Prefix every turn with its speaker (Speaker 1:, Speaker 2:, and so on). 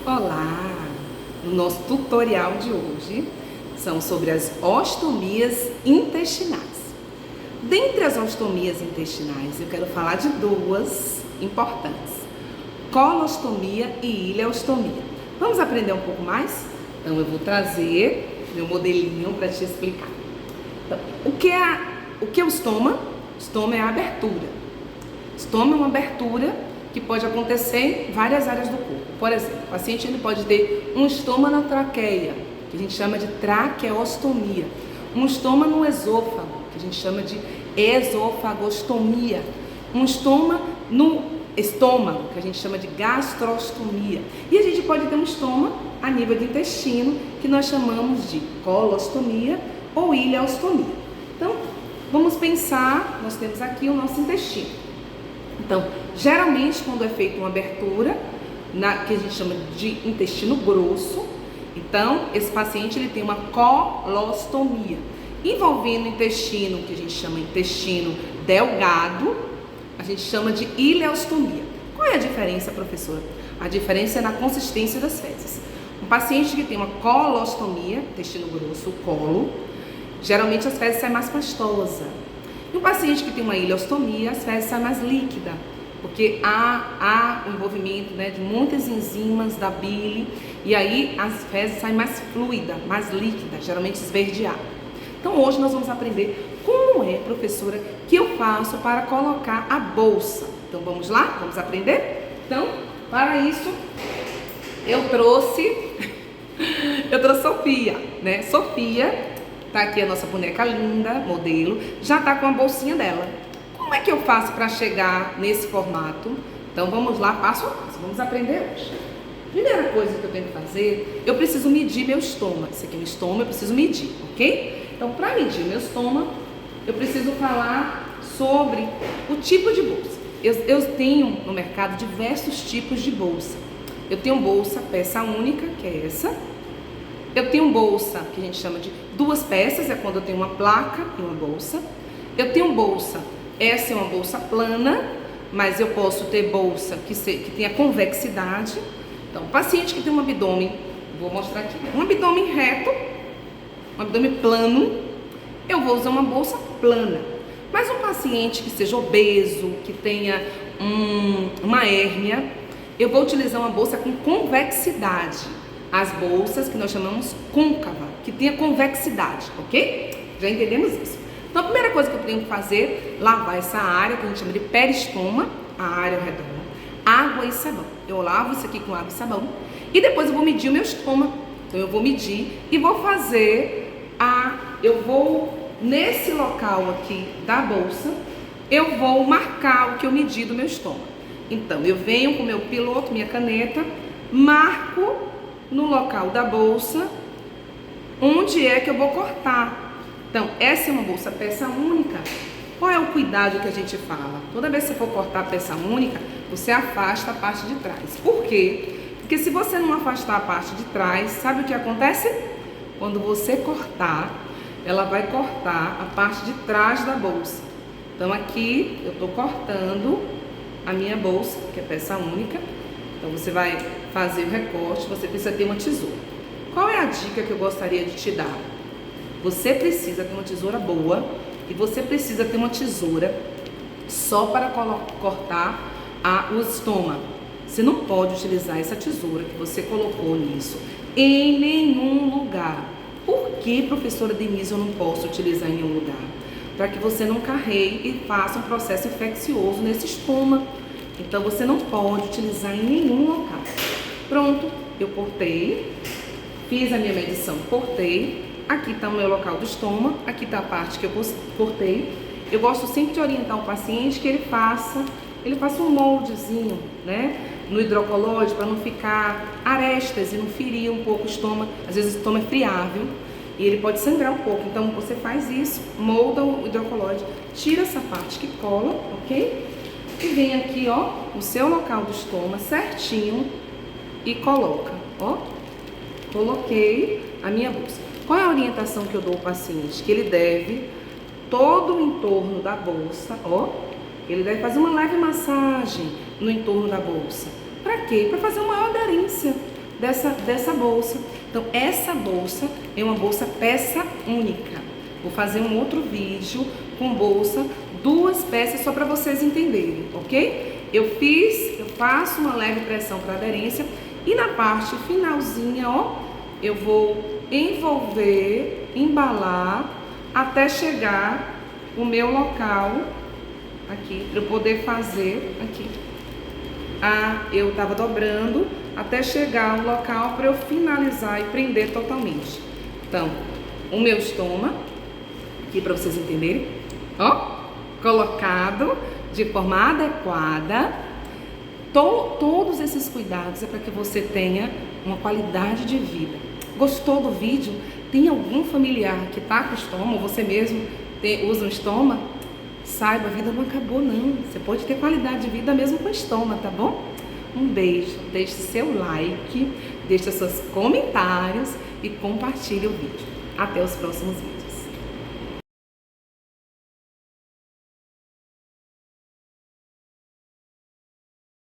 Speaker 1: Olá! O nosso tutorial de hoje são sobre as ostomias intestinais. Dentre as ostomias intestinais, eu quero falar de duas importantes: colostomia e ileostomia. Vamos aprender um pouco mais? Então eu vou trazer meu modelinho para te explicar. Então, o que é o estômago? O estômago é a abertura. O estômago é uma abertura que pode acontecer em várias áreas do corpo. Por exemplo, o paciente ele pode ter um estômago na traqueia, que a gente chama de traqueostomia. Um estômago no esôfago, que a gente chama de esofagostomia. Um estômago no estômago, que a gente chama de gastrostomia. E a gente pode ter um estômago a nível de intestino, que nós chamamos de colostomia ou ileostomia. Então, vamos pensar, nós temos aqui o nosso intestino. Então, geralmente, quando é feita uma abertura, que a gente chama de intestino grosso, então, esse paciente ele tem uma colostomia. Envolvendo o intestino, que a gente chama de intestino delgado, a gente chama de ileostomia. Qual é a diferença, professora? A diferença é na consistência das fezes. Um paciente que tem uma colostomia, intestino grosso, o colo, geralmente as fezes saem mais pastosas. E um paciente que tem uma ileostomia, as fezes saem mais líquida, porque há o envolvimento de muitas enzimas da bile, e aí as fezes saem mais fluida, mais líquida, geralmente esverdeada. Então hoje nós vamos aprender como é, professora, que eu faço para colocar a bolsa. Então vamos lá? Vamos aprender? Então, para isso, eu trouxe Sofia, né? Sofia, tá aqui a nossa boneca linda, modelo, já tá com a bolsinha dela. Como é que eu faço para chegar nesse formato? Então vamos lá, passo a passo, vamos aprender hoje. Primeira coisa que eu tenho que fazer, eu preciso medir meu estômago. Esse aqui é o estômago, eu preciso medir, ok? Então, para medir meu estômago, eu preciso falar sobre o tipo de bolsa. Eu tenho no mercado diversos tipos de bolsa. Eu tenho bolsa peça única, que é essa. Eu tenho bolsa que a gente chama de duas peças, é quando eu tenho uma placa e uma bolsa. Eu tenho bolsa, essa é uma bolsa plana, mas eu posso ter bolsa que tenha convexidade. Então, paciente que tem um abdômen, vou mostrar aqui, um abdômen reto, um abdômen plano, eu vou usar uma bolsa plana. Mas um paciente que seja obeso, que tenha uma hérnia, eu vou utilizar uma bolsa com convexidade. As bolsas que nós chamamos côncava, que tenha convexidade, ok? Já entendemos isso. Então, a primeira coisa que eu tenho que fazer, lavar essa área, que a gente chama de peristoma, a área ao redor, água e sabão. Eu lavo isso aqui com água e sabão e depois eu vou medir o meu estômago. Então, eu vou medir e vou fazer nesse local aqui da bolsa, eu vou marcar o que eu medi do meu estômago. Então, eu venho com o meu piloto, minha caneta, marco no local da bolsa onde é que eu vou cortar. Então, essa é uma bolsa peça única. Qual é o cuidado que a gente fala? Toda vez que você for cortar a peça única, você afasta a parte de trás. Por quê? Porque se você não afastar a parte de trás, sabe o que acontece? Quando você cortar, ela vai cortar a parte de trás da bolsa. Então aqui eu estou cortando a minha bolsa, que é peça única. Então você vai fazer o recorte, você precisa ter uma tesoura. Qual é a dica que eu gostaria de te dar? Você precisa ter uma tesoura boa e você precisa ter uma tesoura só para cortar o estômago. Você não pode utilizar essa tesoura que você colocou nisso em nenhum lugar. Por que, professora Denise, eu não posso utilizar em nenhum lugar? Para que você não carregue e faça um processo infeccioso nesse estômago. Então, você não pode utilizar em nenhum local. Pronto, eu cortei, fiz a minha medição, cortei. Aqui está o meu local do estômago, aqui está a parte que eu cortei. Eu gosto sempre de orientar o paciente que ele faça um moldezinho, no hidrocolóide, para não ficar arestas e não ferir um pouco o estômago. Às vezes o estômago é friável e ele pode sangrar um pouco. Então você faz isso, molda o hidrocolóide, tira essa parte que cola, ok? E vem aqui, ó, o seu local do estômago certinho e coloca, ó. Coloquei a minha bolsa. Qual é a orientação que eu dou ao paciente? Que ele deve, todo o entorno da bolsa, ó, ele deve fazer uma leve massagem no entorno da bolsa. Para quê? Para fazer uma maior aderência. dessa bolsa. Então essa bolsa é uma bolsa peça única. Vou fazer um outro vídeo com bolsa, 2 peças só para vocês entenderem, ok? Eu faço uma leve pressão para aderência e na parte finalzinha, ó, eu vou envolver, embalar até chegar o meu local aqui, para eu poder fazer aqui. Eu tava dobrando até chegar ao local para eu finalizar e prender totalmente. Então, o meu estoma, aqui para vocês entenderem, ó, colocado de forma adequada. Todos esses cuidados é para que você tenha uma qualidade de vida. Gostou do vídeo? Tem algum familiar que tá com estoma, ou você mesmo usa um estoma? Saiba, a vida não acabou não. Você pode ter qualidade de vida mesmo com estoma, tá bom? Um beijo, deixe seu like, deixe seus comentários e compartilhe o vídeo. Até os próximos vídeos.